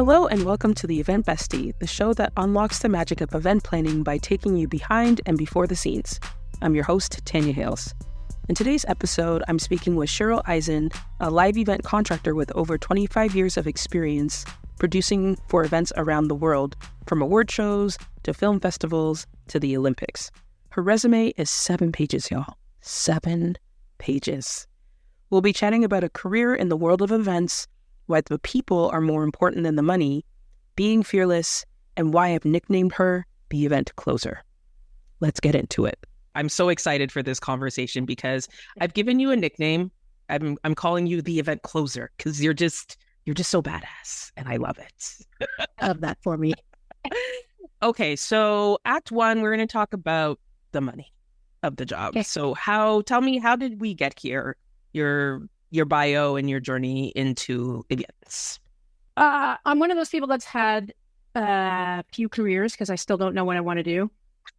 Hello and welcome to the Event Bestie, the show that unlocks the magic of event planning by taking you behind and before the scenes. I'm your host, Tanya Hales. In today's episode, I'm speaking with Cheryl Izen, a live event contractor with over 25 years of experience producing for events around the world, from award shows to film festivals to the Olympics. Her resume is 7 pages, y'all. 7 pages. We'll be chatting about a career in the world of events, why the people are more important than the money, being fearless, and why I've nicknamed her the event closer. Let's get into it. I'm so excited for this conversation because I've given you a nickname. I'm calling you the event closer because you're just so badass, and I love it. Love that for me. Okay, so Act 1, we're going to talk about the money of the job. Okay. So tell me, how did we get here? Your bio and your journey into events. I'm one of those people that's had a few careers because I still don't know what I want to do.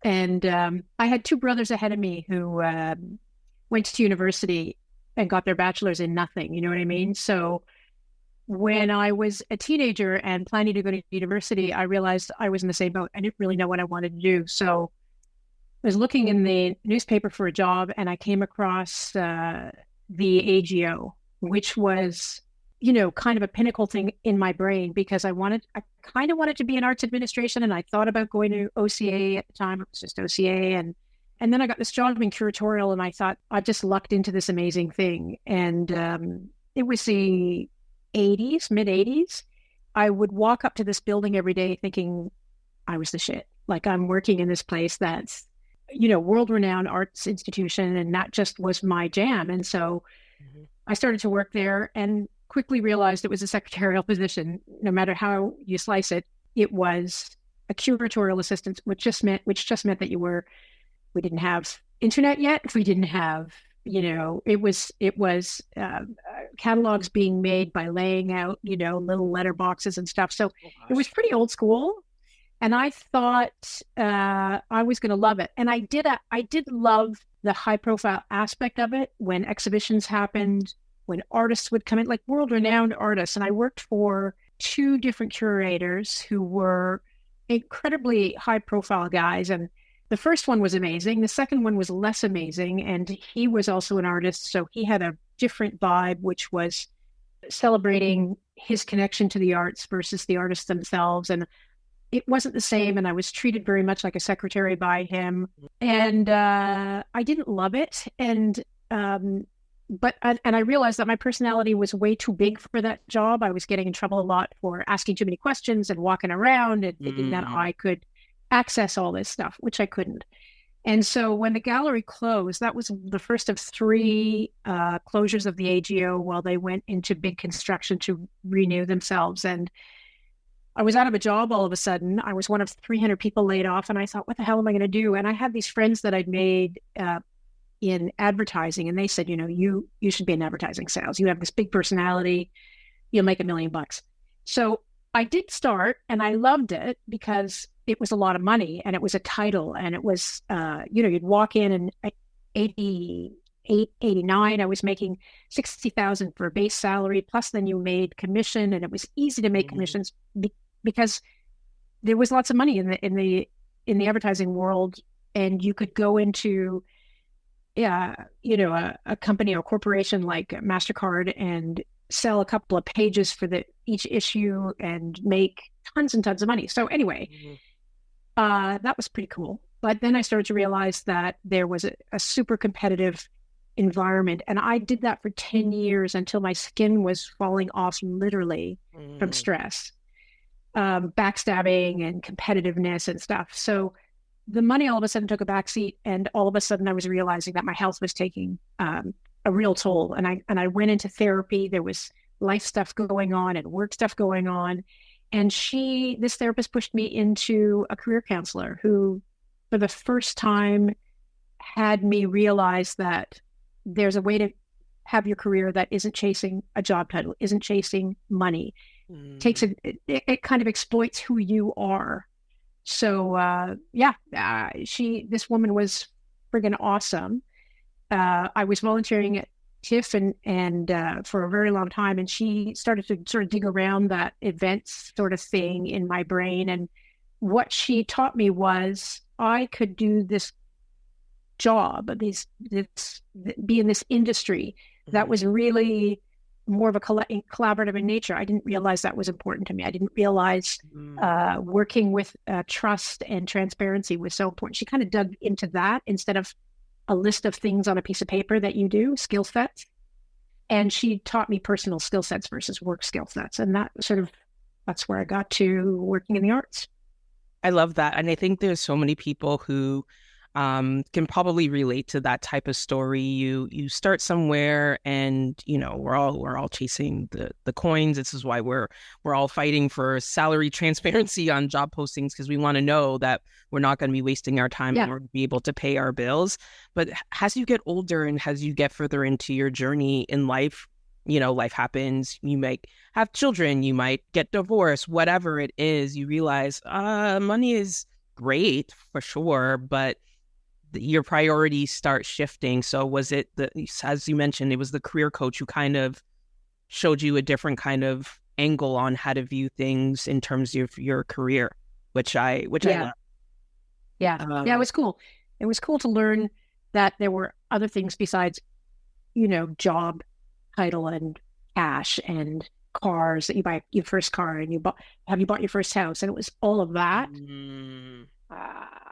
And I had 2 brothers ahead of me who went to university and got their bachelor's in nothing. You know what I mean? So when I was a teenager and planning to go to university, I realized I was in the same boat. I didn't really know what I wanted to do. So I was looking in the newspaper for a job and I came across the AGO, which was, kind of a pinnacle thing in my brain because I kind of wanted to be in arts administration, and I thought about going to OCA at the time. It was just OCA. And then I got this job in curatorial, and I thought I just lucked into this amazing thing. And it was the mid 80s. I would walk up to this building every day thinking I was the shit. Like, I'm working in this place that's, world-renowned arts institution, and that just was my jam. And so I started to work there and quickly realized it was a secretarial position. No matter how you slice it, it was a curatorial assistant, which just meant that we didn't have internet yet. We didn't have, it was catalogs being made by laying out, little letter boxes and stuff. So it was pretty old school. And I thought I was going to love it. And I did love the high profile aspect of it when exhibitions happened, when artists would come in, like world-renowned artists. And I worked for 2 different curators who were incredibly high profile guys. And the first one was amazing. The second one was less amazing. And he was also an artist. So he had a different vibe, which was celebrating his connection to the arts versus the artists themselves. And it wasn't the same, and I was treated very much like a secretary by him, and I didn't love it. And but I realized that my personality was way too big for that job. I was getting in trouble a lot for asking too many questions and walking around and thinking that I could access all this stuff, which I couldn't. And so when the gallery closed, that was the first of 3 closures of the AGO while they went into big construction to renew themselves. And I was out of a job all of a sudden. I was one of 300 people laid off, and I thought, what the hell am I going to do? And I had these friends that I'd made in advertising, and they said, you should be in advertising sales. You have this big personality. You'll make $1 million. So I did start, and I loved it because it was a lot of money, and it was a title, and it was, you'd walk in, and at 88, 89, I was making $60,000 for a base salary. Plus then you made commission, and it was easy to make commissions because there was lots of money in the advertising world, and you could go into, a company or corporation like MasterCard and sell a couple of pages for each issue and make tons and tons of money. So anyway, that was pretty cool. But then I started to realize that there was a super competitive environment. And I did that for 10 years until my skin was falling off literally from stress, backstabbing and competitiveness and stuff. So the money all of a sudden took a backseat, and all of a sudden I was realizing that my health was taking a real toll. And I went into therapy. There was life stuff going on and work stuff going on. And this therapist pushed me into a career counselor who, for the first time, had me realize that there's a way to have your career that isn't chasing a job title, isn't chasing money. It kind of exploits who you are. So this woman was friggin' awesome. I was volunteering at TIFF and for a very long time. And she started to sort of dig around that events sort of thing in my brain. And what she taught me was I could do this job, be in this industry that was really more of a collaborative in nature. I didn't realize that was important to me. I didn't realize working with trust and transparency was so important. She kind of dug into that instead of a list of things on a piece of paper that you do, skill sets. And she taught me personal skill sets versus work skill sets. And that's where I got to working in the arts. I love that. And I think there's so many people who can probably relate to that type of story. You start somewhere and, we're all chasing the coins. This is why we're all fighting for salary transparency on job postings, because we want to know that we're not going to be wasting our time and we're going to be able to pay our bills. But as you get older and as you get further into your journey in life, life happens. You might have children, you might get divorced, whatever it is, you realize money is great for sure, but your priorities start shifting. So was it as you mentioned, it was the career coach who kind of showed you a different kind of angle on how to view things in terms of your career, which I love. Yeah, it was cool. It was cool to learn that there were other things besides, job title and cash and cars, that you buy your first car and have you bought your first house, and it was all of that.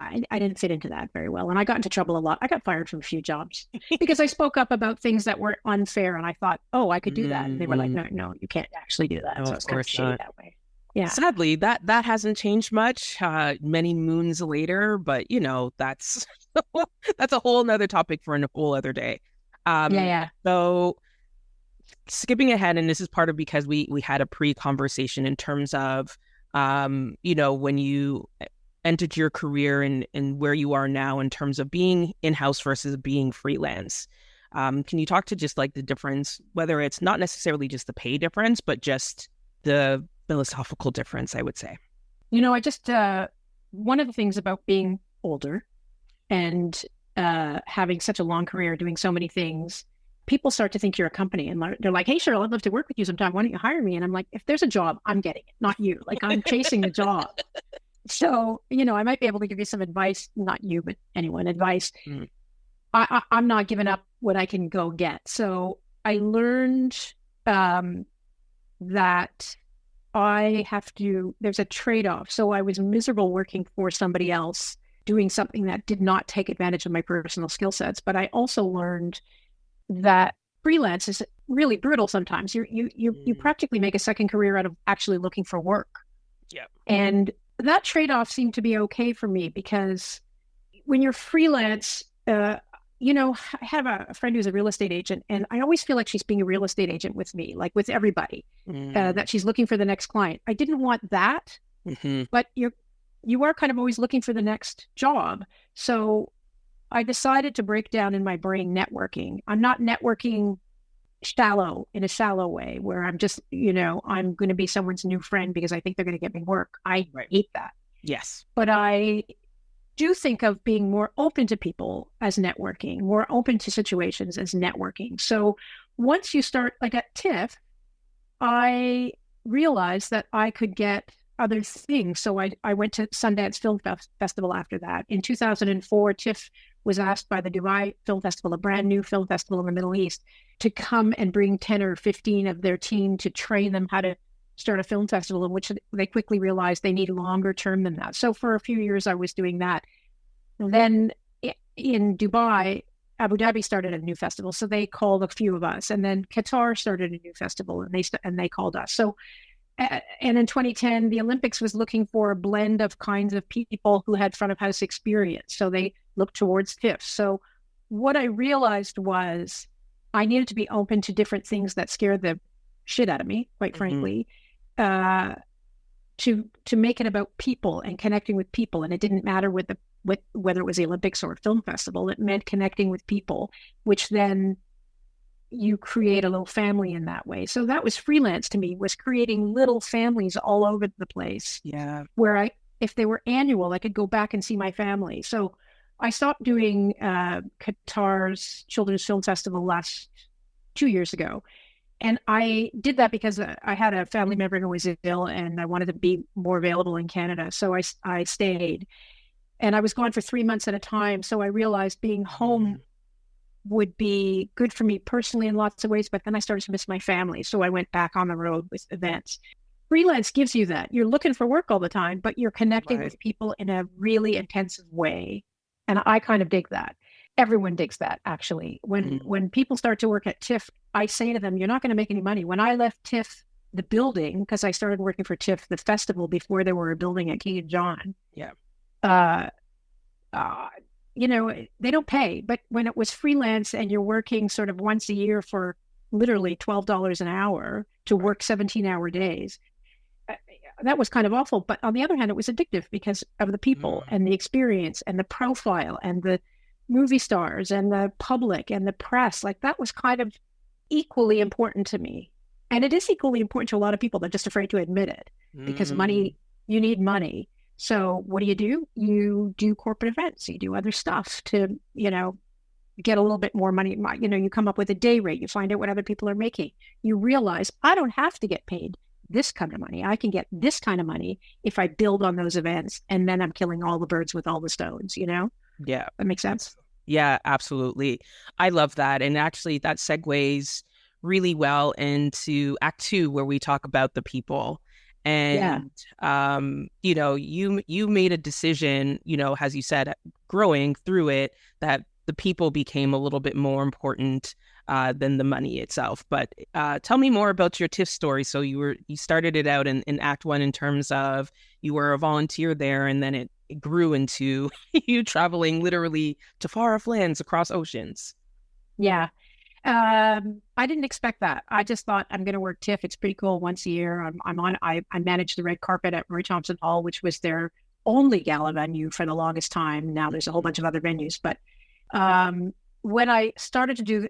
I didn't fit into that very well, and I got into trouble a lot. I got fired from a few jobs because I spoke up about things that were unfair, and I thought, oh, I could do that, and they were like, no, you can't actually do that. No, so it's kind of shady that way. Yeah. Sadly, that hasn't changed much many moons later, but that's that's a whole nother topic for a whole other day. So skipping ahead, and this is part of because we had a pre-conversation in terms of when you entered your career and where you are now in terms of being in-house versus being freelance. Can you talk to just like the difference, whether it's not necessarily just the pay difference, but just the philosophical difference, I would say? I just, one of the things about being older and having such a long career, doing so many things, people start to think you're a company, and they're like, hey, Cheryl, I'd love to work with you sometime. Why don't you hire me? And I'm like, if there's a job, I'm getting it, not you. Like, I'm chasing the job. So, I might be able to give you some advice, not you, but anyone advice. I'm not giving up what I can go get. So I learned that there's a trade-off. So I was miserable working for somebody else, doing something that did not take advantage of my personal skill sets. But I also learned that freelance is really brutal sometimes. You practically make a second career out of actually looking for work. Yeah. And that trade-off seemed to be okay for me, because when you're freelance, I have a friend who's a real estate agent, and I always feel like she's being a real estate agent with me, like with everybody, that she's looking for the next client. I didn't want that, but you are kind of always looking for the next job. So I decided to break down in my brain networking. I'm not networking in a shallow way where I'm just, I'm going to be someone's new friend because I think they're going to get me work. I hate that. Yes. But I do think of being more open to people as networking, more open to situations as networking. So once you start, like at TIFF, I realized that I could get other things. So I went to Sundance Film Festival after that. In 2004, TIFF was asked by the Dubai Film Festival, a brand new film festival in the Middle East, to come and bring 10 or 15 of their team to train them how to start a film festival, in which they quickly realized they need longer term than that. So for a few years, I was doing that. And then in Dubai, Abu Dhabi started a new festival, so they called a few of us. And then Qatar started a new festival, and they called us. So, and in 2010, the Olympics was looking for a blend of kinds of people who had front of house experience. So they looked towards TIFF. So what I realized was I needed to be open to different things that scared the shit out of me, quite frankly, to make it about people and connecting with people. And it didn't matter whether it was the Olympics or a film festival. It meant connecting with people, which then you create a little family in that way. So that was freelance to me, was creating little families all over the place. Yeah. Where if they were annual, I could go back and see my family. So I stopped doing Qatar's Children's Film Festival last 2 years ago. And I did that because I had a family member who was ill and I wanted to be more available in Canada. So I stayed, and I was gone for 3 months at a time. So I realized being home would be good for me personally in lots of ways, but then I started to miss my family. So I went back on the road with events. Freelance gives you that. You're looking for work all the time, but you're connecting with people in a really intensive way. And I kind of dig that. Everyone digs that, actually. When people start to work at TIFF, I say to them, you're not going to make any money. When I left TIFF, the building, because I started working for TIFF, the festival, before they were a building at King and John. Yeah. They don't pay. But when it was freelance and you're working sort of once a year for literally $12 an hour to work 17-hour days, that was kind of awful. But on the other hand, it was addictive because of the people and the experience and the profile and the movie stars and the public and the press. Like, that was kind of equally important to me. And it is equally important to a lot of people. They're just afraid to admit it because money, you need money. So what do? You do corporate events, you do other stuff to, get a little bit more money. You come up with a day rate, you find out what other people are making. You realize I don't have to get paid this kind of money. I can get this kind of money if I build on those events, and then I'm killing all the birds with all the stones, Yeah. That makes sense? Yeah, absolutely. I love that. And actually that segues really well into Act 2, where we talk about the people. And, you made a decision, as you said, growing through it, that the people became a little bit more important than the money itself. But tell me more about your TIFF story. So you started it out in Act 1 in terms of you were a volunteer there, and then it grew into you traveling literally to far off lands across oceans. Yeah. I didn't expect that. I just thought, I'm going to work TIFF. It's pretty cool. Once a year, I managed the red carpet at Roy Thompson Hall, which was their only gala venue for the longest time. Now there's a whole bunch of other venues, but when I started to do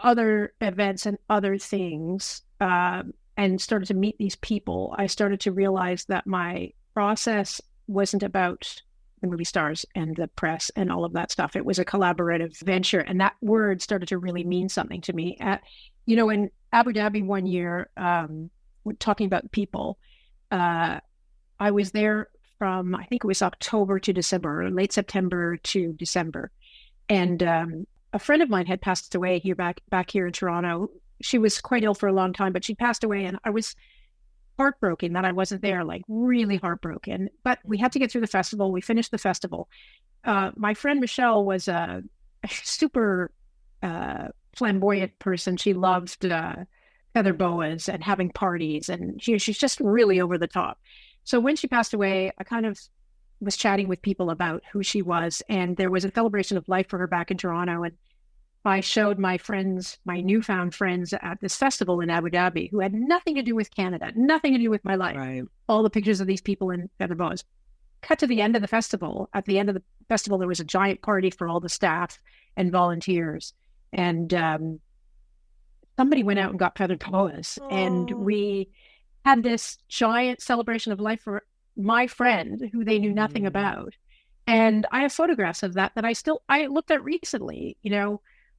other events and other things, and started to meet these people, I started to realize that my process wasn't about the movie stars and the press and all of that stuff. It was a collaborative venture. And that word started to really mean something to me. In Abu Dhabi one year, we're talking about people. I was there from, I think it was October to December, late September to December. And a friend of mine had passed away here back here in Toronto. She was quite ill for a long time, but she passed away. And I was heartbroken that I wasn't there, like really heartbroken. But we had to get through the festival. We finished the festival. My friend Michelle was a super flamboyant person. She loved feather boas and having parties, and she's just really over the top. So when she passed away, I kind of was chatting with people about who she was, and there was a celebration of life for her back in Toronto. And I showed my friends, my newfound friends at this festival in Abu Dhabi, who had nothing to do with Canada, nothing to do with my life. Right. All the pictures of these people in feather boas. Cut to the end of the festival. At the end of the festival, there was a giant party for all the staff and volunteers. And somebody went out and got feather boas. And we had this giant celebration of life for my friend who they knew nothing about. And I have photographs of that I looked at recently,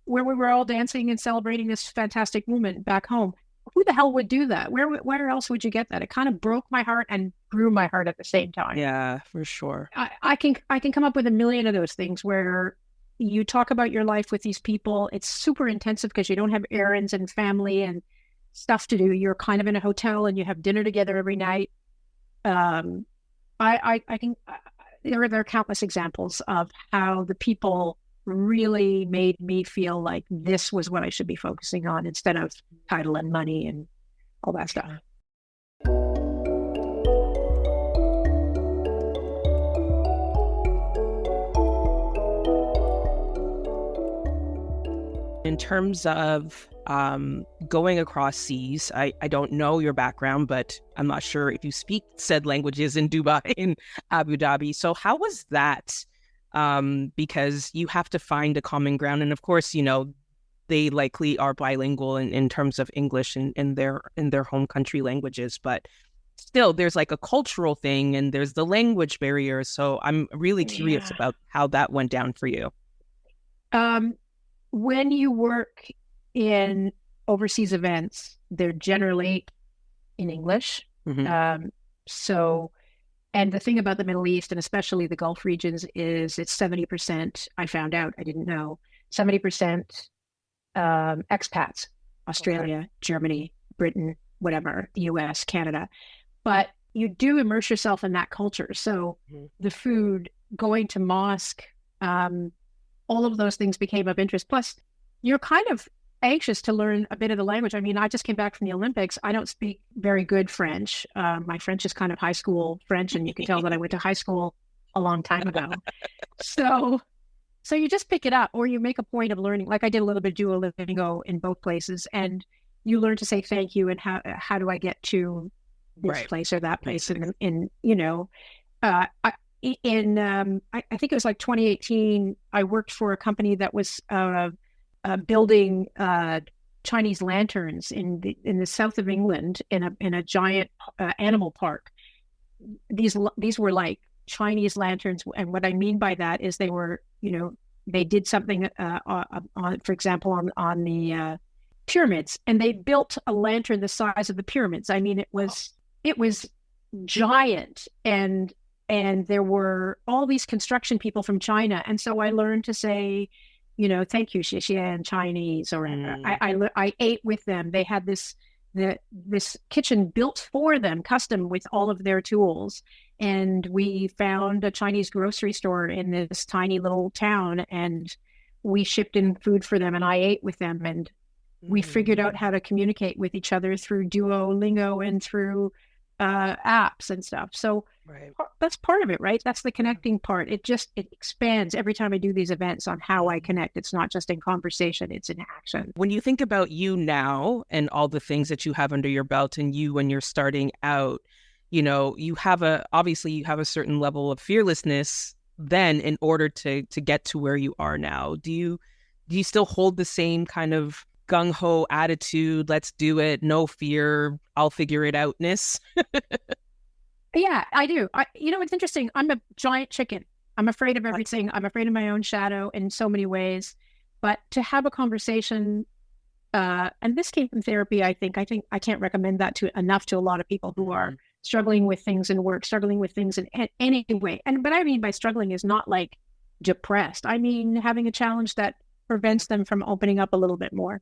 where we were all dancing and celebrating this fantastic woman back home. Who the hell would do that? Where else would you get that? It kind of broke my heart and grew my heart at the same time. Yeah, for sure. I can come up with a million of those things where you talk about your life with these people. It's super intensive because you don't have errands and family and stuff to do. You're kind of in a hotel and you have dinner together every night. There are countless examples of how the people really made me feel like this was what I should be focusing on instead of title and money and all that stuff. In terms of going across seas, I don't know your background, but I'm not sure if you speak said languages in Dubai, in Abu Dhabi. So how was that? Because you have to find a common ground. And of course, they likely are bilingual in terms of English in their home country languages. But still, there's like a cultural thing and there's the language barrier. So I'm really curious about how that went down for you. When you work in overseas events, they're generally in English. So, and the thing about the Middle East and especially the Gulf regions is it's 70%, I found out, I didn't know, 70% expats, Australia, Germany, Britain, whatever, the US, Canada. But you do immerse yourself in that culture. So the food, going to mosque, all of those things became of interest. Plus, you're kind of anxious to learn a bit of the language. I mean, I just came back from the Olympics. I don't speak very good French. My French is kind of high school French, and you can tell that I went to high school a long time ago. So you just pick it up, or you make a point of learning. Like I did a little bit of Duolingo in both places, and you learn to say thank you and how do I get to this place or that place. And I think it was like 2018, I worked for a company that was building Chinese lanterns in the south of England in a giant animal park. These were like Chinese lanterns, and what I mean by that is they were, they did something on, for example, on the pyramids, and they built a lantern the size of the pyramids. I mean, it was giant, and there were all these construction people from China, and so I learned to say, thank you, xie xie, in Chinese, or I ate with them. They had this kitchen built for them, custom with all of their tools. And we found a Chinese grocery store in this tiny little town, and we shipped in food for them, and I ate with them, and we figured out how to communicate with each other through Duolingo and through apps and stuff. So that's part of it, right? That's the connecting part. It expands every time I do these events on how I connect. It's not just in conversation, it's in action. When you think about you now and all the things that you have under your belt, and you when you're starting out, you have a certain level of fearlessness then in order to get to where you are now. Do you still hold the same kind of gung-ho attitude, let's do it, no fear, I'll figure it outness? Yeah, I do. It's interesting. I'm a giant chicken. I'm afraid of everything. I'm afraid of my own shadow in so many ways. But to have a conversation, and this came from therapy, I think I can't recommend that enough to a lot of people who are struggling with things in work, struggling with things in any way. But I mean by struggling is not like depressed. I mean having a challenge that prevents them from opening up a little bit more.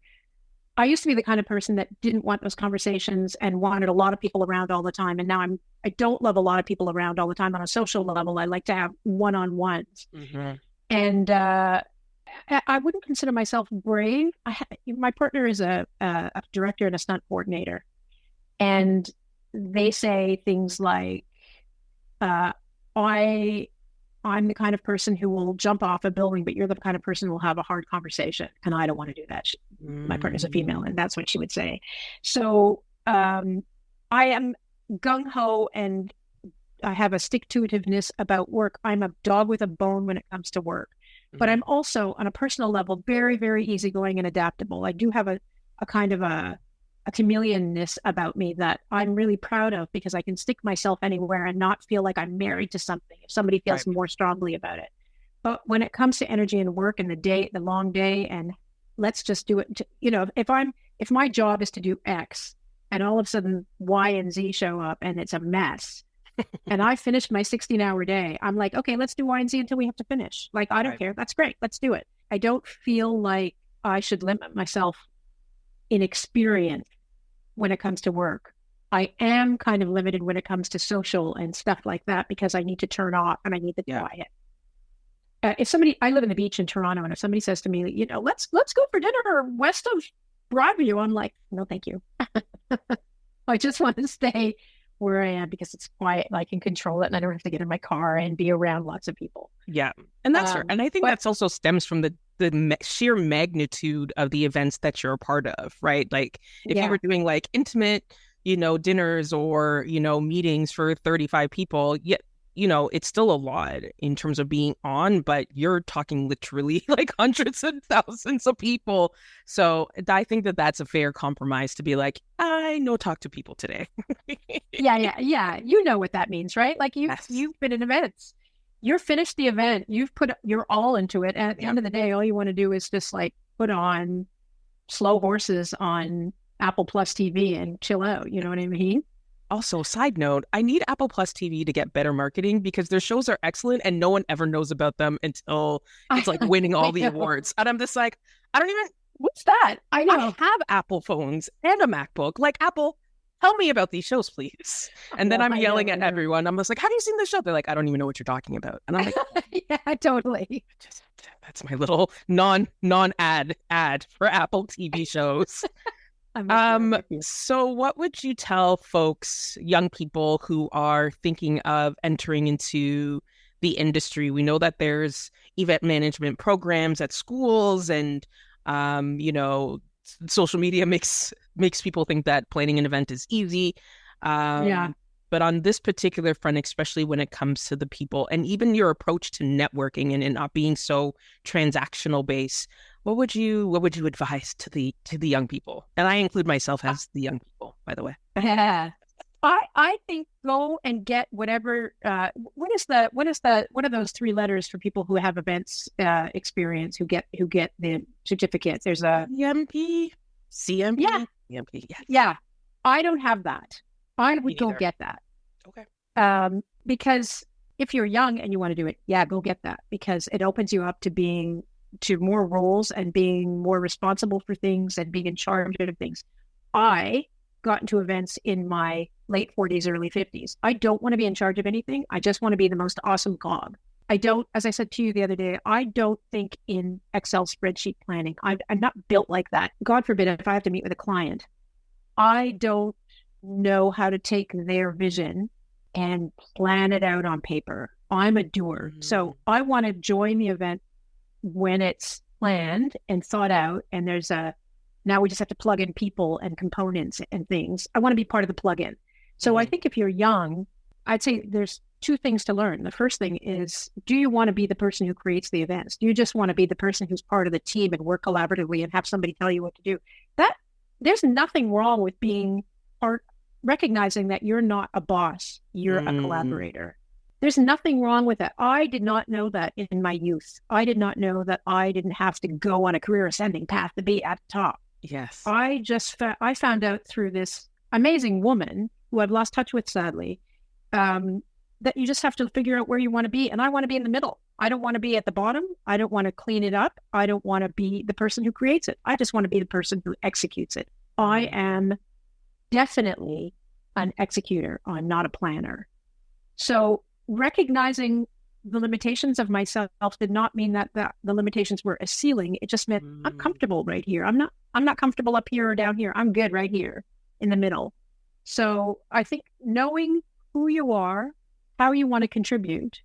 I used to be the kind of person that didn't want those conversations and wanted a lot of people around all the time. And now I don't love a lot of people around all the time on a social level. I like to have one-on-ones. And I wouldn't consider myself brave. My partner is a director and a stunt coordinator. And they say things like, I'm the kind of person who will jump off a building, but you're the kind of person who will have a hard conversation. And I don't want to do that. My partner's a female, and that's what she would say. So I am gung-ho, and I have a stick-to-itiveness about work. I'm a dog with a bone when it comes to work. But I'm also, on a personal level, very, very easygoing and adaptable. I do have a kind of a chameleonness about me that I'm really proud of, because I can stick myself anywhere and not feel like I'm married to something if somebody feels more strongly about it. But when it comes to energy and work and the long day, and let's just do it, if my job is to do X and all of a sudden Y and Z show up and it's a mess and I finished my 16-hour day, I'm like, okay, let's do Y and Z until we have to finish. Like, I don't care. That's great. Let's do it. I don't feel like I should limit myself in experience when it comes to work. I am kind of limited when it comes to social and stuff like that, because I need to turn off and I need the quiet. I live in the beach in Toronto, and if somebody says to me, let's go for dinner west of Broadview, I'm like, no, thank you. I just want to stay where I am because it's quiet and I can control it, and I don't have to get in my car and be around lots of people. Yeah. And that's fair. And I think that's also stems from the sheer magnitude of the events that you're a part of, right? Like if you were doing like intimate, dinners or, meetings for 35 people, it's still a lot in terms of being on, but you're talking literally like hundreds and thousands of people. So I think that that's a fair compromise to be like, I no talk to people today. Yeah. You know what that means, right? Like you've been in events. You're finished the event. You've put your all into it. And at the end of the day, all you want to do is just like put on slow horses on Apple Plus TV and chill out. You know what I mean? Also, side note, I need Apple Plus TV to get better marketing because their shows are excellent and no one ever knows about them until it's like winning all the awards. And I'm just like, I don't even, what's that? I know. I have Apple phones and a MacBook. Like, Apple, tell me about these shows, please. And then I'm yelling at everyone. I'm just like, have you seen this show? They're like, I don't even know what you're talking about. And I'm like, yeah, totally. That's my little non-ad for Apple TV shows. So what would you tell folks, young people who are thinking of entering into the industry? We know that there's event management programs at schools and, social media makes people think that planning an event is easy. But on this particular front, especially when it comes to the people and even your approach to networking and not being so transactional based, what would you advise to the young people? And I include myself as the young people, by the way. Yeah. I think go and get whatever. What are those three letters for people who have events experience who get the certificates? There's a CMP. Yeah. CMP. Yes. Yeah. I don't have that. I would go get that. Okay. Because if you're young and you want to do it, go get that, because it opens you up to more roles and being more responsible for things and being in charge of things. I got into events in my late 40s, early 50s. I don't want to be in charge of anything. I just want to be the most awesome gob. I don't, as I said to you the other day, I don't think in Excel spreadsheet planning. I'm not built like that. God forbid if I have to meet with a client, I don't know how to take their vision and plan it out on paper. I'm a doer. Mm-hmm. So I want to join the event when it's planned and thought out, and now we just have to plug in people and components and things. I want to be part of the plug-in. So mm-hmm. I think if you're young, I'd say there's two things to learn. The first thing is, do you want to be the person who creates the events? Do you just want to be the person who's part of the team and work collaboratively and have somebody tell you what to do? There's nothing wrong with being recognizing that you're not a boss, you're a collaborator. There's nothing wrong with that. I did not know that in my youth. I did not know that I didn't have to go on a career ascending path to be at the top. Yes. I found out through this amazing woman who I've lost touch with, sadly, that you just have to figure out where you want to be. And I want to be in the middle. I don't want to be at the bottom. I don't want to clean it up. I don't want to be the person who creates it. I just want to be the person who executes it. I am definitely an executor. I'm not a planner. So recognizing the limitations of myself did not mean that the limitations were a ceiling. It just meant I'm comfortable right here. I'm not comfortable up here or down here. I'm good right here in the middle. So I think knowing who you are, how you want to contribute,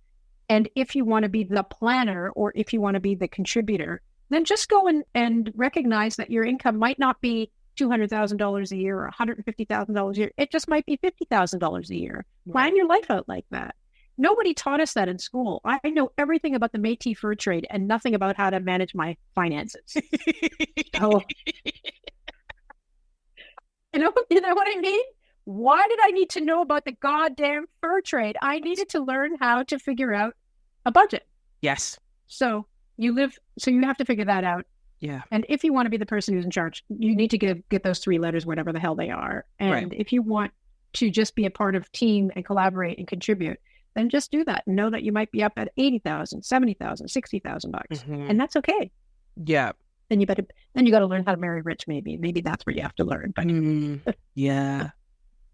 and if you want to be the planner or if you want to be the contributor, then just go and recognize that your income might not be $200,000 a year or $150,000 a year. It just might be $50,000 a year. Right. Plan your life out like that. Nobody taught us that in school. I know everything about the Métis fur trade and nothing about how to manage my finances. So, you know what I mean? Why did I need to know about the goddamn fur trade? I needed to learn how to figure out a budget. Yes. So you have to figure that out. Yeah. And if you want to be the person who's in charge, you need to get those three letters, whatever the hell they are. And if you want to just be a part of team and collaborate and contribute, then just do that and know that you might be up at 80,000, 70,000, 60,000 bucks. Mm-hmm. And that's okay. Yeah. Then you got to learn how to marry rich. Maybe that's what you have to learn. But yeah,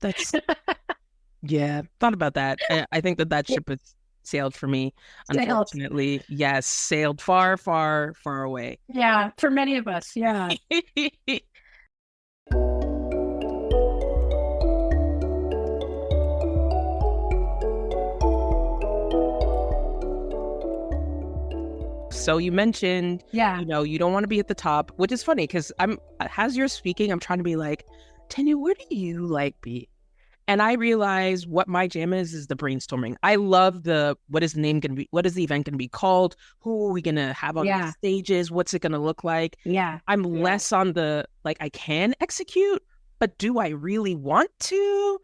that's, thought about that. I think that ship has sailed for me. Unfortunately, yes, sailed far, far, far away. Yeah. For many of us. Yeah. So you mentioned, you don't want to be at the top, which is funny because as you're speaking, I'm trying to be like, Tanya, where do you be? And I realize what my jam is the brainstorming. I love what is the name going to be? What is the event going to be called? Who are we going to have on the stages? What's it going to look like? Yeah. I'm less on the, I can execute, but do I really want to?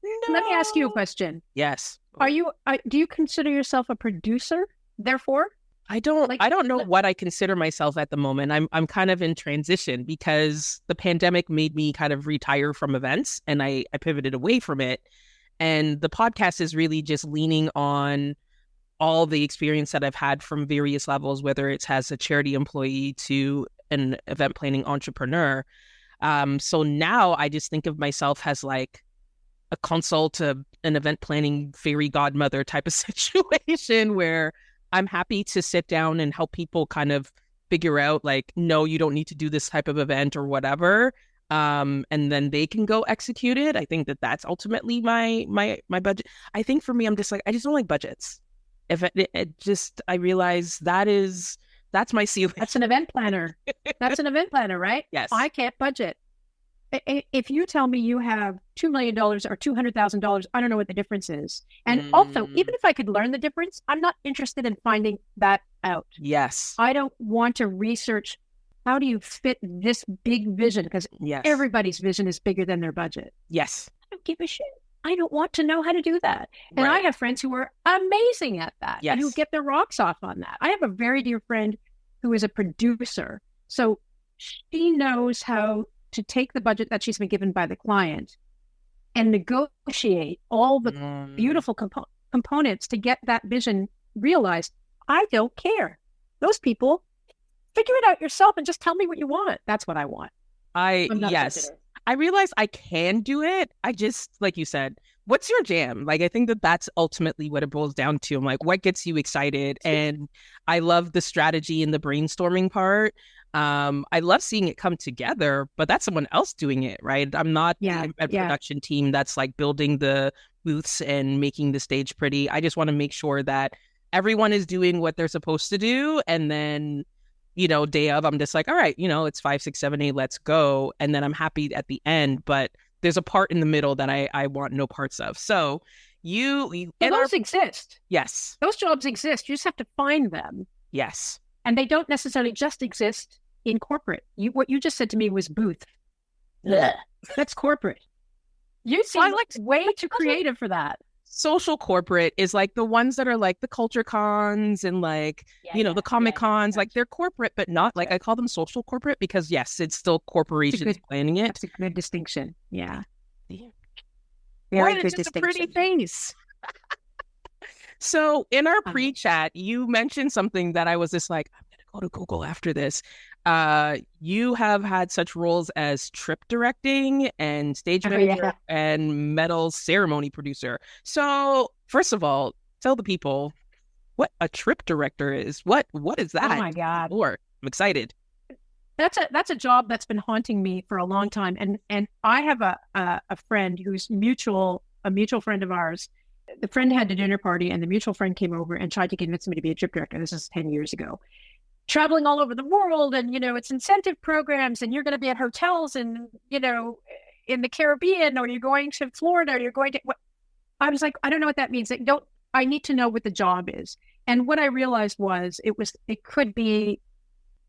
No. Let me ask you a question. Yes. Do you consider yourself a producer, therefore? I don't know what I consider myself at the moment. I'm kind of in transition because the pandemic made me kind of retire from events, and I pivoted away from it. And the podcast is really just leaning on all the experience that I've had from various levels, whether it's as a charity employee to an event planning entrepreneur. So now I just think of myself as like a consult, an event planning fairy godmother type of situation where I'm happy to sit down and help people kind of figure out like, no, you don't need to do this type of event or whatever. And then they can go execute it. I think that that's ultimately my budget. I think for me, I'm just like, I just don't like budgets. If it just, I realize that's my ceiling. That's an event planner. That's an event planner, right? Yes. I can't budget. If you tell me you have $2 million or $200,000, I don't know what the difference is. And also, even if I could learn the difference, I'm not interested in finding that out. Yes. I don't want to research how do you fit this big vision, because everybody's vision is bigger than their budget. Yes. I don't give a shit. I don't want to know how to do that. And I have friends who are amazing at that and who get their rocks off on that. I have a very dear friend who is a producer. So she knows how to take the budget that she's been given by the client and negotiate all the beautiful components to get that vision realized. I don't care. Those people, figure it out yourself and just tell me what you want. That's what I want. Yes. I realize I can do it. I just, like you said, what's your jam? Like, I think that that's ultimately what it boils down to. I'm like, what gets you excited? And I love the strategy and the brainstorming part. I love seeing it come together, but that's someone else doing it, right? I'm not a production team that's like building the booths and making the stage pretty. I just want to make sure that everyone is doing what they're supposed to do. And then, you know, day of, I'm just like, all right, you know, it's 5, 6, 7, 8, let's go. And then I'm happy at the end, but there's a part in the middle that I want no parts of. So those exist. Yes. Those jobs exist. You just have to find them. Yes. And they don't necessarily just exist in corporate. What you just said to me was booth. Ugh. That's corporate. You seem way too creative for that. Social corporate is like the ones that are like the culture cons and like, the comic cons, like they're corporate, but not like, I call them social corporate because yes, it's still corporations planning it. That's a good distinction. Yeah. Very good distinction. A pretty face. So in our pre-chat, you mentioned something that I was just like, I'm going to go to Google after this. You have had such roles as trip directing and stage manager and metal ceremony producer. So first of all, tell the people what a trip director is. What is that? Oh my God. I'm excited. That's a job that's been haunting me for a long time. And I have a friend who's a mutual friend of ours. The friend had a dinner party and the mutual friend came over and tried to convince me to be a trip director. This is 10 years ago. Traveling all over the world and, it's incentive programs and you're going to be at hotels and, in the Caribbean, or you're going to Florida, or you're going to, I was like, I don't know what that means. I need to know what the job is. And what I realized was it could be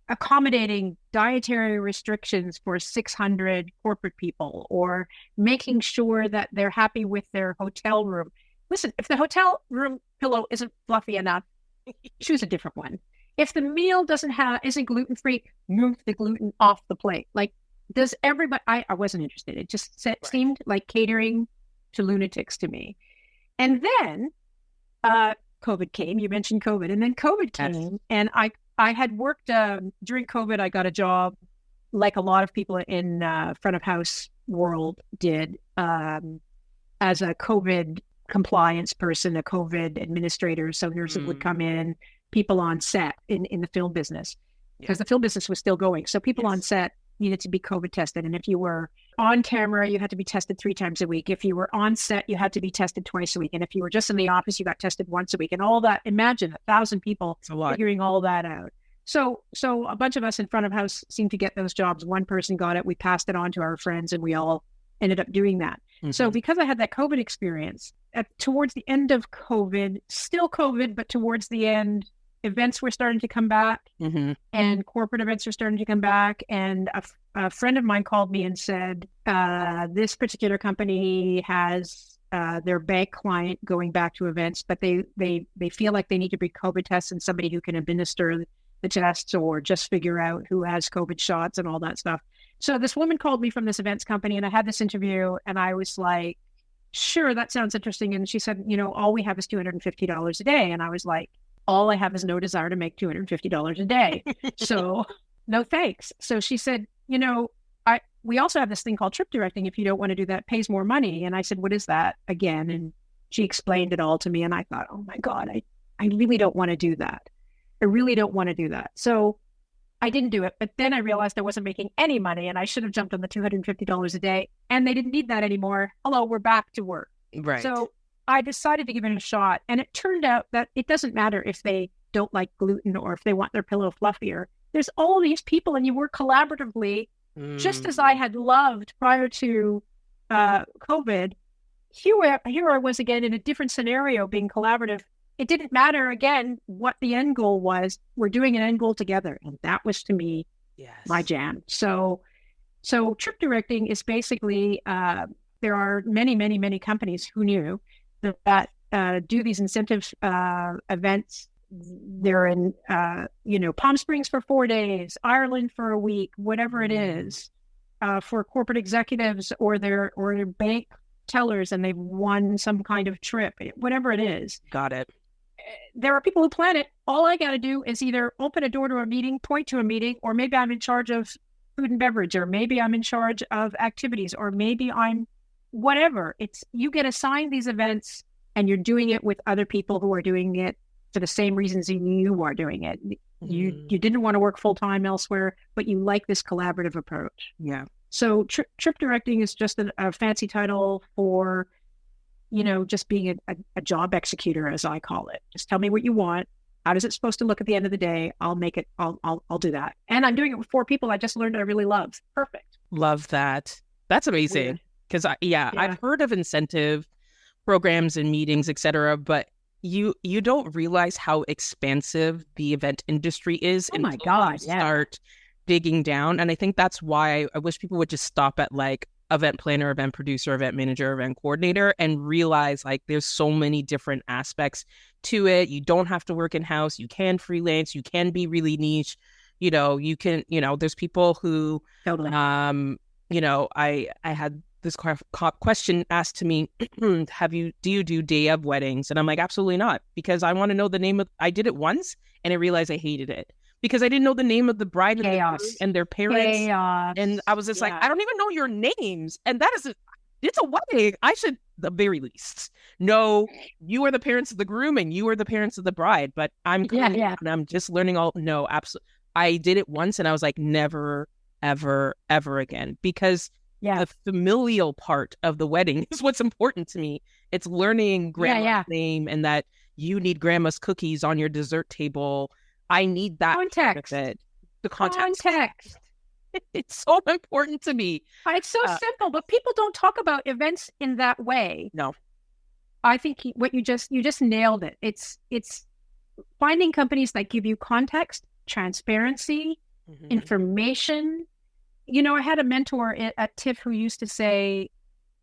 accommodating dietary restrictions for 600 corporate people, or making sure that they're happy with their hotel room. Listen, if the hotel room pillow isn't fluffy enough, choose a different one. If the meal isn't gluten-free, move the gluten off the plate. Like, does everybody, I wasn't interested. It just seemed like catering to lunatics to me. And then COVID came. You mentioned COVID. And then COVID came. And I had worked, during COVID, I got a job like a lot of people in front of house world did, as a COVID compliance person, a COVID administrator. So nurses would come in, people on set in the film business, because the film business was still going. So people on set needed to be COVID tested. And if you were on camera, you had to be tested 3 times a week. If you were on set, you had to be tested twice a week. And if you were just in the office, you got tested once a week. And all that, imagine 1,000 people figuring all that out. So a bunch of us in front of house seemed to get those jobs. One person got it. We passed it on to our friends and we all ended up doing that. Mm-hmm. So because I had that COVID experience, towards the end of COVID, still COVID, but towards the end, events were starting to come back, and corporate events were starting to come back. And a friend of mine called me and said, this particular company has their bank client going back to events, but they feel like they need to be COVID tests and somebody who can administer the tests or just figure out who has COVID shots and all that stuff. So this woman called me from this events company and I had this interview and I was like, sure, that sounds interesting. And she said, all we have is $250 a day. And I was like, all I have is no desire to make $250 a day. So no thanks. So she said, we also have this thing called trip directing. If you don't want to do that, it pays more money. And I said, what is that again? And she explained it all to me. And I thought, oh my God, I really don't want to do that. I really don't want to do that. So I didn't do it. But then I realized I wasn't making any money and I should have jumped on the $250 a day. And they didn't need that anymore. Hello, we're back to work. Right. So I decided to give it a shot. And it turned out that it doesn't matter if they don't like gluten or if they want their pillow fluffier. There's all these people and you work collaboratively. Just as I had loved prior to COVID, here I was again in a different scenario being collaborative. It didn't matter again what the end goal was. We're doing an end goal together. And that was to me, my jam. So trip directing is basically, there are many, many, many companies who knew that do these incentive events. They're in, Palm Springs for 4 days, Ireland for a week, whatever it is, for corporate executives or their bank tellers, and they've won some kind of trip, whatever it is. Got it. There are people who plan it. All I got to do is either open a door to a meeting, point to a meeting, or maybe I'm in charge of food and beverage, or maybe I'm in charge of activities, or maybe I'm whatever. You get assigned these events and you're doing it with other people who are doing it for the same reasons you are doing it. You didn't want to work full time elsewhere, but you like this collaborative approach. Yeah. So trip directing is just a fancy title for, just being a job executor, as I call it. Just tell me what you want. How does it supposed to look at the end of the day? I'll make it. I'll do that. And I'm doing it with 4 people I just learned I really love. Perfect. Love that. That's amazing. Because I've heard of incentive programs and meetings, etc., but you don't realize how expansive the event industry is. Oh my God! Start digging down, and I think that's why I wish people would just stop at like event planner, event producer, event manager, event coordinator, and realize like there's so many different aspects to it. You don't have to work in house. You can freelance. You can be really niche. You can. There's people who totally. I had this question asked to me, do you do day of weddings? And I'm like, absolutely not, because I want to know the name of, I did it once and I realized I hated it because I didn't know the name of the bride and their parents. Chaos. And I was just like, I don't even know your names. And it's a wedding. I should, the very least, know you are the parents of the groom and you are the parents of the bride, but I'm just learning no, absolutely. I did it once and I was like, never, ever, ever again, because the familial part of the wedding is what's important to me. It's learning grandma's name and that you need grandma's cookies on your dessert table. I need that context. The context. It's so important to me. It's so simple, but people don't talk about events in that way. No. I think what you just nailed it. It's finding companies that give you context, transparency, information. I had a mentor at TIFF who used to say,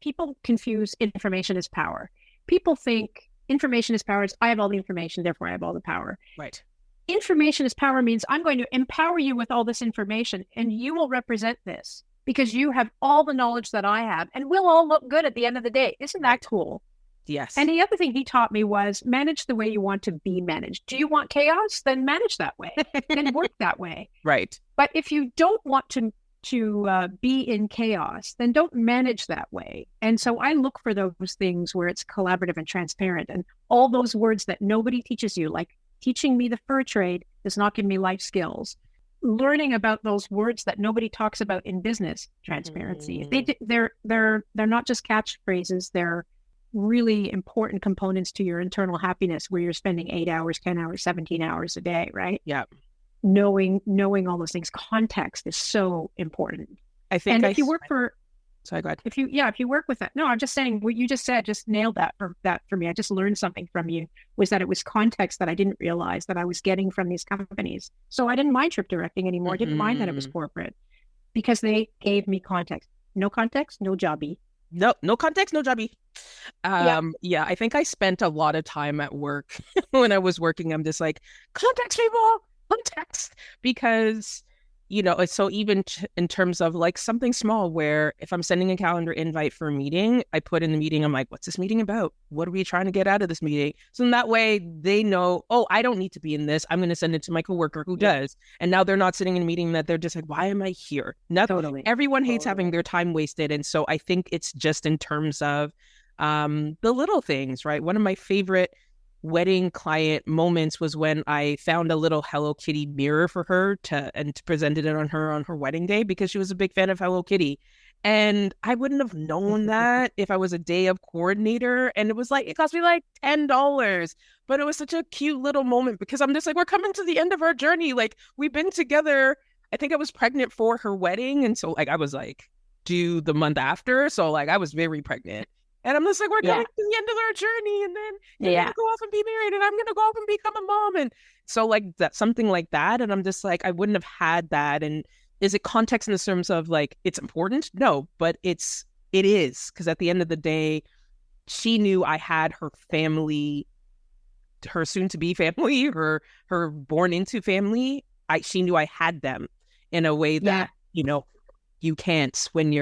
people confuse information as power. People think information is power. I have all the information, therefore I have all the power. Right. Information is power means I'm going to empower you with all this information and you will represent this because you have all the knowledge that I have and we'll all look good at the end of the day. Isn't that cool? Yes. And the other thing he taught me was manage the way you want to be managed. Do you want chaos? Then manage that way. Then work that way. Right. But if you don't want to be in chaos, then don't manage that way. And so I look for those things where it's collaborative and transparent and all those words that nobody teaches you, like teaching me the fur trade does not give me life skills. Learning about those words that nobody talks about in business, transparency. They're not just catchphrases. They're really important components to your internal happiness where you're spending 8 hours, 10 hours, 17 hours a day, right? Yeah. Knowing all those things. Context is so important. I think and if you work for sorry, go ahead. If you work with that. No, I'm just saying what you just said just nailed that for me. I just learned something from you, was that it was context that I didn't realize that I was getting from these companies. So I didn't mind trip directing anymore. I didn't mind that it was corporate because they gave me context. No context, no jobby. no context, no jobby. Yeah. Yeah, I think I spent a lot of time at work when I was working. I'm just like, context people, context, because it's so even in terms of like something small where if I'm sending a calendar invite for a meeting, I put in the meeting, I'm like, what's this meeting about? What are we trying to get out of this meeting? So in that way, they know, oh, I don't need to be in this. I'm going to send it to my coworker who Yeah. does. And now they're not sitting in a meeting that they're just like, why am I here? Not Totally. everyone hates having Totally. their time wasted. And so I think it's just in terms of the little things, right? One of my favorite wedding client moments was when I found a little Hello Kitty mirror for her and presented it on her wedding day because she was a big fan of Hello Kitty. And I wouldn't have known that if I was a day of coordinator. And it was like, it cost me like $10. But it was such a cute little moment because I'm just like, we're coming to the end of our journey. Like, we've been together. I think I was pregnant for her wedding. And so, like, I was like, due the month after. So, like, I was very pregnant. And I'm just like, we're coming Yeah. to the end of our journey, and then you're gonna Yeah. go off and be married, and I'm gonna go off and become a mom, and so like that, something like that. And I'm just like, I wouldn't have had that. And is it context in the terms of like it's important? No, but it is because at the end of the day, she knew I had her family, her soon to be family, her born into family. She knew I had them in a way Yeah. that you can't when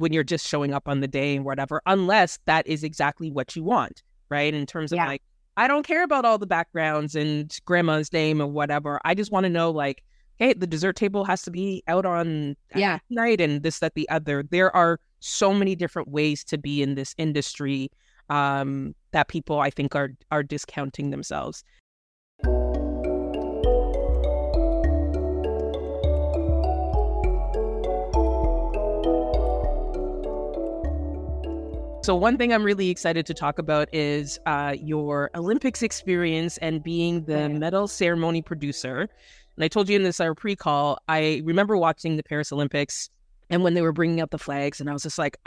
you're just showing up on the day and whatever, unless that is exactly what you want, right? In terms of Yeah. like, I don't care about all the backgrounds and grandma's name or whatever. I just want to know like, hey, the dessert table has to be out on Yeah. night and this, that, the other. There are so many different ways to be in this industry that people I think are discounting themselves. So one thing I'm really excited to talk about is your Olympics experience and being the medal ceremony producer. And I told you in this our pre-call, I remember watching the Paris Olympics and when they were bringing out the flags, and I was just like,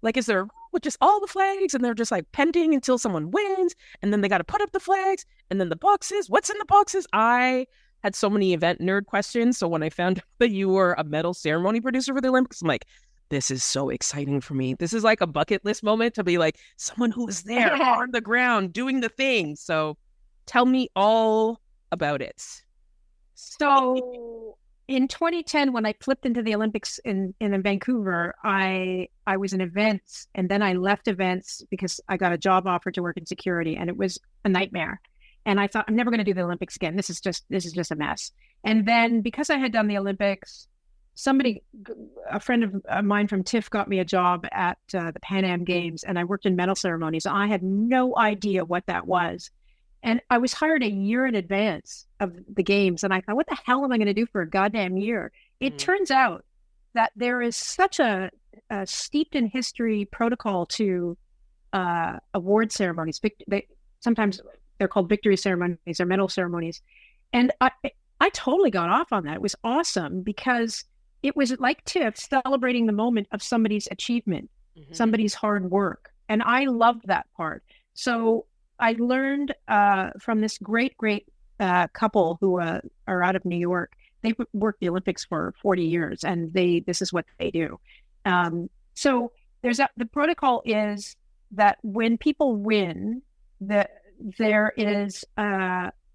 like, is there a rule with just all the flags? And they're just like pending until someone wins, and then they got to put up the flags, and then the boxes. What's in the boxes? I had so many event nerd questions. So when I found out that you were a medal ceremony producer for the Olympics, I'm like, this is so exciting for me. This is like a bucket list moment to be like someone who was there on the ground doing the thing. So tell me all about it. So in 2010, when I flipped into the Olympics in Vancouver, I was in events, and then I left events because I got a job offer to work in security, and it was a nightmare. And I thought, I'm never going to do the Olympics again. This is just a mess. And then because I had done the Olympics, a friend of mine from TIFF got me a job at the Pan Am Games, and I worked in medal ceremonies. I had no idea what that was. And I was hired a year in advance of the games. And I thought, what the hell am I going to do for a goddamn year? It turns out that there is such a steeped in history protocol to award ceremonies. Sometimes they're called victory ceremonies or medal ceremonies. And I totally got off on that. It was awesome because it was like TIFF celebrating the moment of somebody's achievement, somebody's hard work. And I loved that part. So I learned from this great couple who are out of New York. They've worked the Olympics for 40 years, and this is what they do. So the protocol is that when people win, there is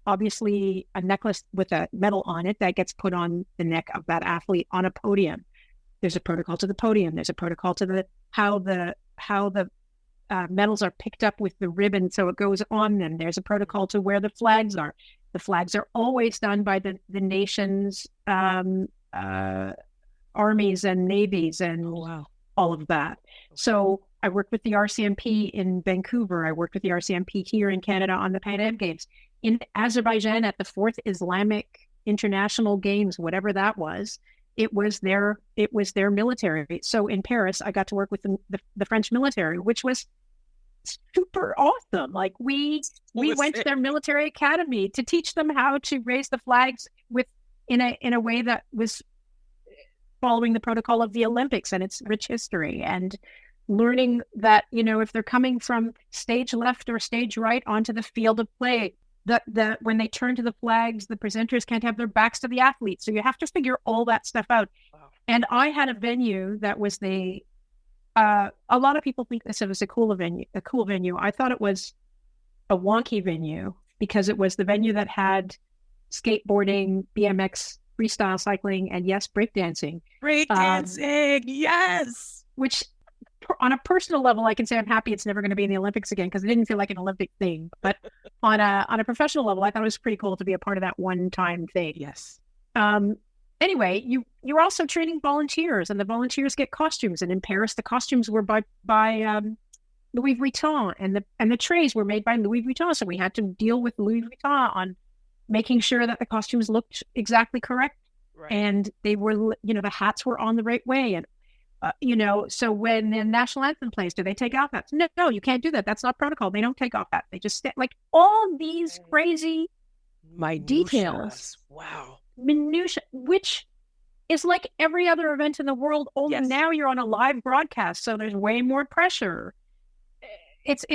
obviously a necklace with a medal on it that gets put on the neck of that athlete on a podium. There's a protocol to the podium. There's a protocol to how the medals are picked up with the ribbon, so it goes on them. There's a protocol to where the flags are. The flags are always done by the nation's armies and navies and all of that. So I worked with the RCMP in Vancouver. I worked with the RCMP here in Canada on the Pan Am Games. In Azerbaijan at the 4th Islamic International Games, whatever that was, it was their military. So in Paris, I got to work with the French military, which was super awesome. Like we went to their military academy to teach them how to raise the flags in a way that was following the protocol of the Olympics and its rich history, and learning that, if they're coming from stage left or stage right onto the field of play, that when they turn to the flags, the presenters can't have their backs to the athletes. So you have to figure all that stuff out. Wow. And I had a venue that was the a lot of people think this was a cool venue. A cool venue. I thought it was a wonky venue because it was the venue that had skateboarding, BMX, freestyle cycling, and yes, breakdancing. Breakdancing, yes. Which, on a personal level, I can say I'm happy it's never going to be in the Olympics again because it didn't feel like an Olympic thing. But on a professional level, I thought it was pretty cool to be a part of that one-time thing. Yes. Anyway, you're also training volunteers, and the volunteers get costumes. And in Paris, the costumes were by Louis Vuitton, and the trays were made by Louis Vuitton. So we had to deal with Louis Vuitton on making sure that the costumes looked exactly correct, right. And they were, the hats were on the right way, and so when the national anthem plays, do they take off hats? No, you can't do that. That's not protocol. They don't take off hats. They just like all these crazy details. Wow. Minutia, which is like every other event in the world, only now you're on a live broadcast, so there's way more pressure.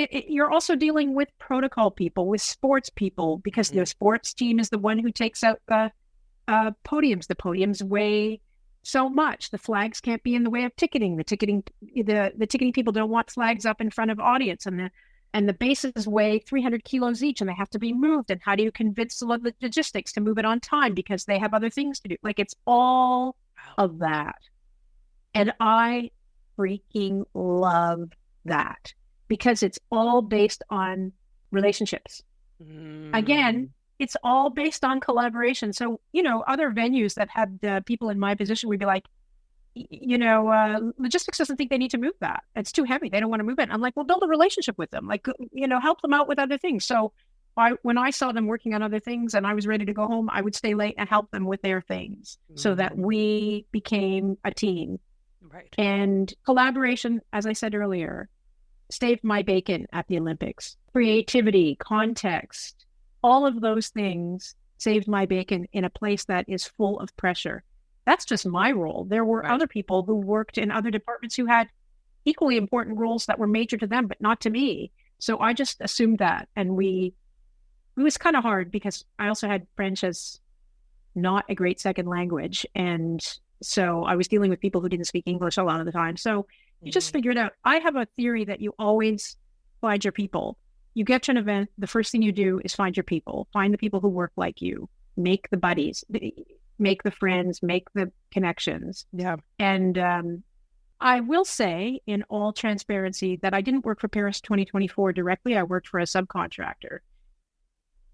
You're also dealing with protocol people, with sports people, because the sports team is the one who takes out the podiums. The podiums weigh so much. The flags can't be in the way of ticketing. The ticketing people don't want flags up in front of audience, and the bases weigh 300 kilos each, and they have to be moved. And how do you convince the logistics to move it on time because they have other things to do? Like, it's all of that. And I freaking love that because it's all based on relationships. Again, it's all based on collaboration. So, other venues that had people in my position would be like, logistics doesn't think they need to move that. It's too heavy. They don't want to move it. I'm like, well, build a relationship with them. Like, help them out with other things. So when I saw them working on other things and I was ready to go home, I would stay late and help them with their things so that we became a team. Right. And collaboration, as I said earlier, saved my bacon at the Olympics. Creativity, context, all of those things saved my bacon in a place that is full of pressure. That's just my role. There were other people who worked in other departments who had equally important roles that were major to them, but not to me. So I just assumed that. And it was kind of hard because I also had French as not a great second language. And so I was dealing with people who didn't speak English a lot of the time. So you just figure it out. I have a theory that you always find your people. You get to an event, the first thing you do is find your people. Find the people who work like you. Make the buddies. Make the friends, make the connections. Yeah. And I will say in all transparency that I didn't work for Paris 2024 directly. I worked for a subcontractor.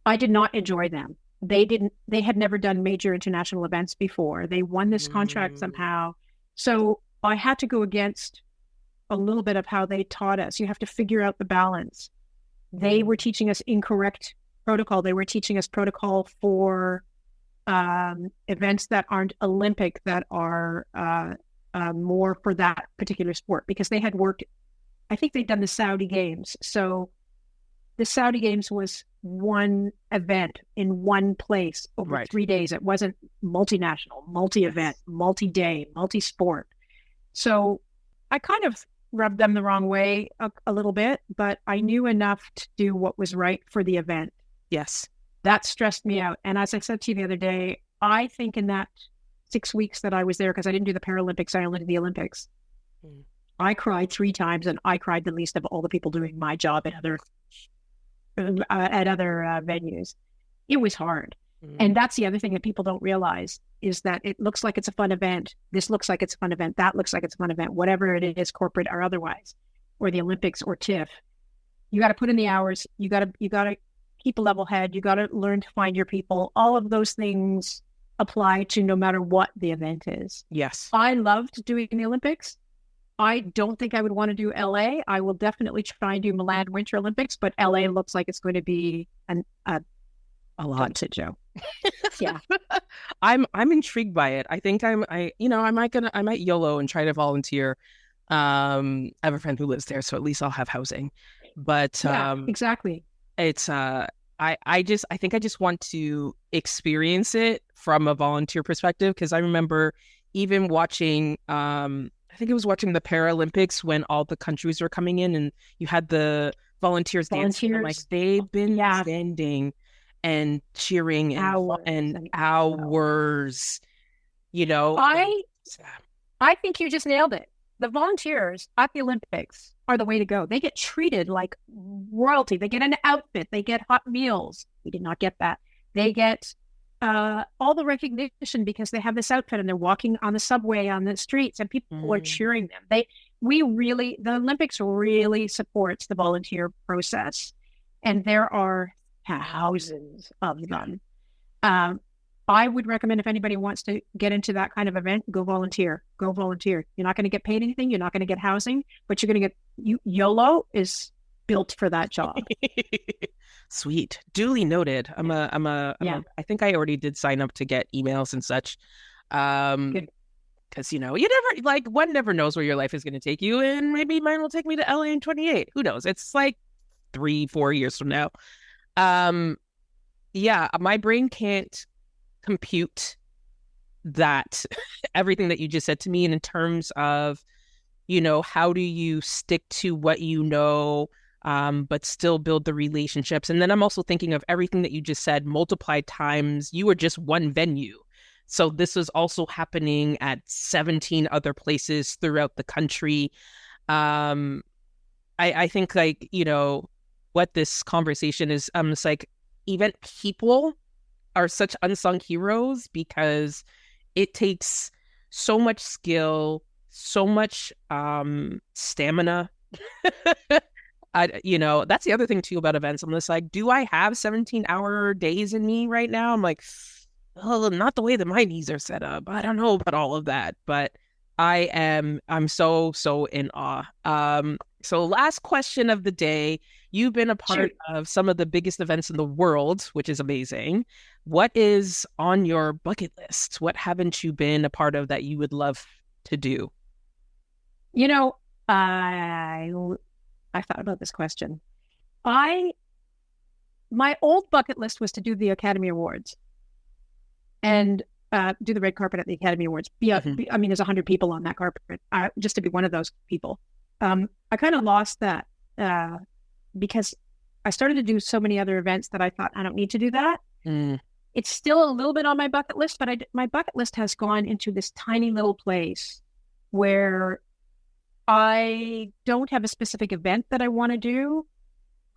I did not enjoy them. They had never done major international events before. They won this contract somehow. So I had to go against a little bit of how they taught us. You have to figure out the balance. They were teaching us incorrect protocol. They were teaching us protocol for events that aren't Olympic, that are more for that particular sport, because they had worked, I think they'd done the Saudi Games. So the Saudi Games was one event in one place over 3 days. It wasn't multinational, multi-event, multi-day, multi-sport. So I kind of rubbed them the wrong way a little bit, but I knew enough to do what was right for the event. Yes. That stressed me out. And as I said to you the other day, I think in that 6 weeks that I was there, because I didn't do the Paralympics, I only did the Olympics. I cried 3 times, and I cried the least of all the people doing my job at other venues. It was hard. And that's the other thing that people don't realize is that it looks like it's a fun event. This looks like it's a fun event. That looks like it's a fun event, whatever it is, corporate or otherwise, or the Olympics or TIFF. You got to put in the hours. You got to keep a level head. You got to learn to find your people. All of those things apply to no matter what the event is. Yes. I loved doing the Olympics. I don't think I would want to do LA. I will definitely try and do Milan Winter Olympics, but LA looks like it's going to be a lot to Joe. Yeah. I'm intrigued by it. I think I might YOLO and try to volunteer. I have a friend who lives there, so at least I'll have housing. But exactly. It's I think I just want to experience it from a volunteer perspective, because I remember even watching I think it was watching the Paralympics when all the countries were coming in and you had the volunteers dancing. Like, they've been standing and cheering and hours, I think you just nailed it. the volunteers at the Olympics are the way to go. They get treated like royalty. They get an outfit. They get hot meals. We did not get that. They get all the recognition because they have this outfit and they're walking on the subway, on the streets, and people are cheering them. The Olympics really supports the volunteer process, and there are thousands of them. I would recommend if anybody wants to get into that kind of event, go volunteer. Go volunteer. You're not going to get paid anything. You're not going to get housing, but you're going to get YOLO is built for that job. Sweet. Duly noted. I think I already did sign up to get emails and such. Good. Because, you never, like, one never knows where your life is going to take you. And maybe mine will take me to LA in 28. Who knows? It's like 3-4 years from now. My brain can't compute that everything that you just said to me. And in terms of, how do you stick to what but still build the relationships? And then I'm also thinking of everything that you just said multiplied times. You were just one venue. So this is also happening at 17 other places throughout the country. I think, like, what this conversation is, it's like event people are such unsung heroes because it takes so much skill, so much stamina. That's the other thing too about events. I'm just like, do I have 17-hour days in me right now? I'm like, oh, not the way that my knees are set up. I don't know about all of that, but I'm so in awe. So last question of the day. You've been a part of some of the biggest events in the world, which is amazing. What is on your bucket list? What haven't you been a part of that you would love to do? I thought about this question. My old bucket list was to do the Academy Awards and do the red carpet at the Academy Awards. There's 100 people on that carpet, just to be one of those people. I kind of lost that because I started to do so many other events that I thought, I don't need to do that. It's still a little bit on my bucket list, but my bucket list has gone into this tiny little place where I don't have a specific event that I want to do.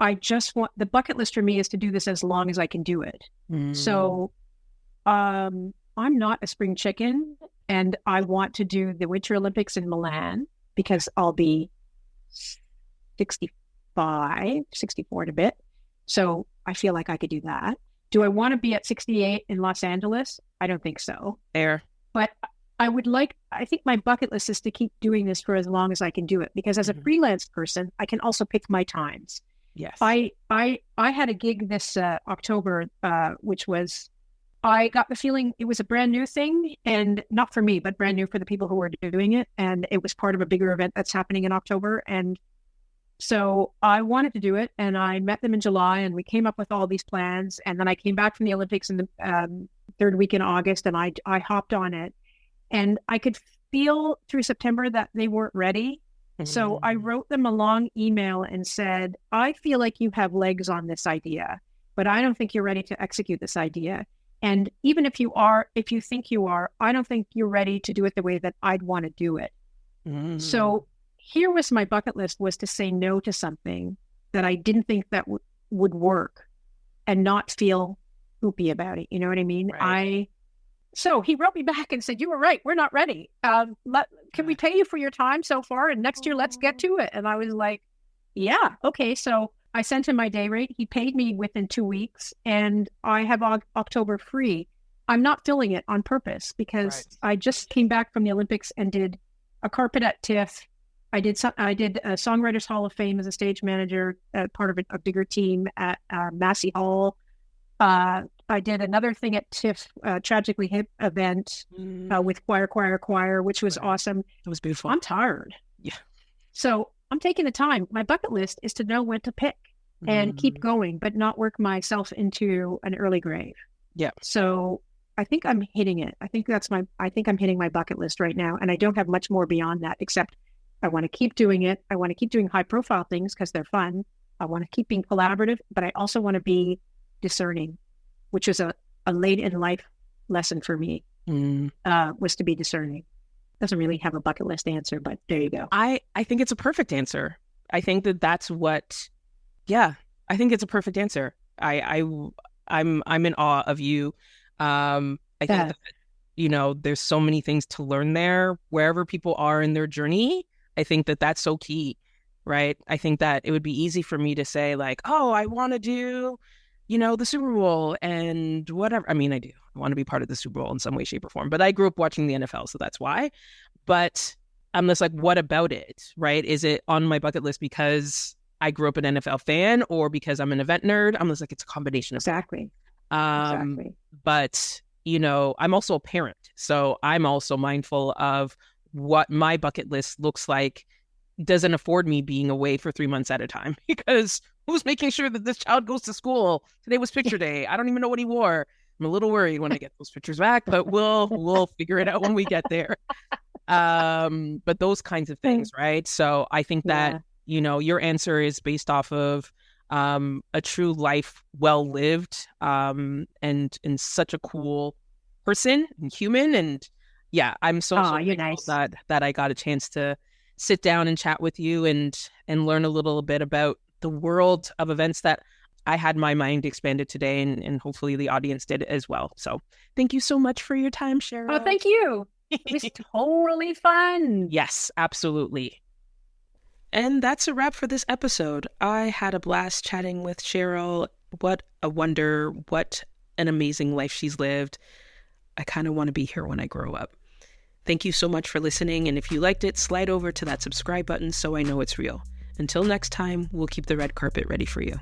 I just want, the bucket list for me is to do this as long as I can do it. So I'm not a spring chicken, and I want to do the Winter Olympics in Milan because I'll be 65, 64 and a bit. So I feel like I could do that. Do I want to be at 68 in Los Angeles? I don't think so. Fair. But I think my bucket list is to keep doing this for as long as I can do it, because as a freelance person, I can also pick my times. Yes. I had a gig this October, which was, I got the feeling it was a brand new thing, and not for me, but brand new for the people who were doing it. And it was part of a bigger event that's happening in October. And so I wanted to do it, and I met them in July, and we came up with all these plans. And then I came back from the Olympics in the third week in August, and I hopped on it. And I could feel through September that they weren't ready. So I wrote them a long email and said, I feel like you have legs on this idea, but I don't think you're ready to execute this idea. And even if you think you are, I don't think you're ready to do it the way that I'd want to do it. So here was my bucket list, was to say no to something that I didn't think that would work and not feel poopy about it. You know what I mean? Right. So he wrote me back and said, you were right. We're not ready. Can we pay you for your time so far? And next year, let's get to it. And I was like, yeah, okay. So I sent him my day rate. He paid me within 2 weeks, and I have October free. I'm not filling it on purpose because I just came back from the Olympics and did a carpet at TIFF. I did a Songwriters Hall of Fame as a stage manager, part of a bigger team at Massey Hall. I did another thing at TIFF, Tragically Hip event with Choir, which was awesome. It was beautiful. I'm tired. Yeah. So I'm taking the time. My bucket list is to know when to pick and keep going, but not work myself into an early grave. Yeah. So I think I'm hitting it. I think I'm hitting my bucket list right now. And I don't have much more beyond that, except I want to keep doing it. I want to keep doing high profile things because they're fun. I want to keep being collaborative, but I also want to be discerning, which was a late in life lesson for me, was to be discerning. Doesn't really have a bucket list answer, but there you go. I think it's a perfect answer. I think that's what, yeah, I think it's a perfect answer. I'm in awe of you. I think that, there's so many things to learn there, wherever people are in their journey. I think that that's so key, right? I think that it would be easy for me to say like, oh, I want to do, the Super Bowl and whatever. I mean, I do. I want to be part of the Super Bowl in some way, shape, or form. But I grew up watching the NFL, so that's why. But I'm just like, what about it, right? Is it on my bucket list because I grew up an NFL fan or because I'm an event nerd? I'm just like, it's a combination of Exactly. But, I'm also a parent. So I'm also mindful of what my bucket list looks like doesn't afford me being away for 3 months at a time because who's making sure that this child goes to school? Today was picture day. I don't even know what he wore. I'm a little worried when I get those pictures back, but we'll figure it out when we get there. But those kinds of things, right? So I think that, your answer is based off of a true life well lived, and such a cool person and human. And yeah, I'm so you're nice. that I got a chance to sit down and chat with you and learn a little bit about the world of events that I had my mind expanded today, and hopefully the audience did as well. So thank you so much for your time, Cheryl. Oh, thank you. It was totally fun. Yes, absolutely. And that's a wrap for this episode. I had a blast chatting with Cheryl. What a wonder. What an amazing life she's lived. I kind of want to be here when I grow up. Thank you so much for listening. And if you liked it, slide over to that subscribe button so I know it's real. Until next time, we'll keep the red carpet ready for you.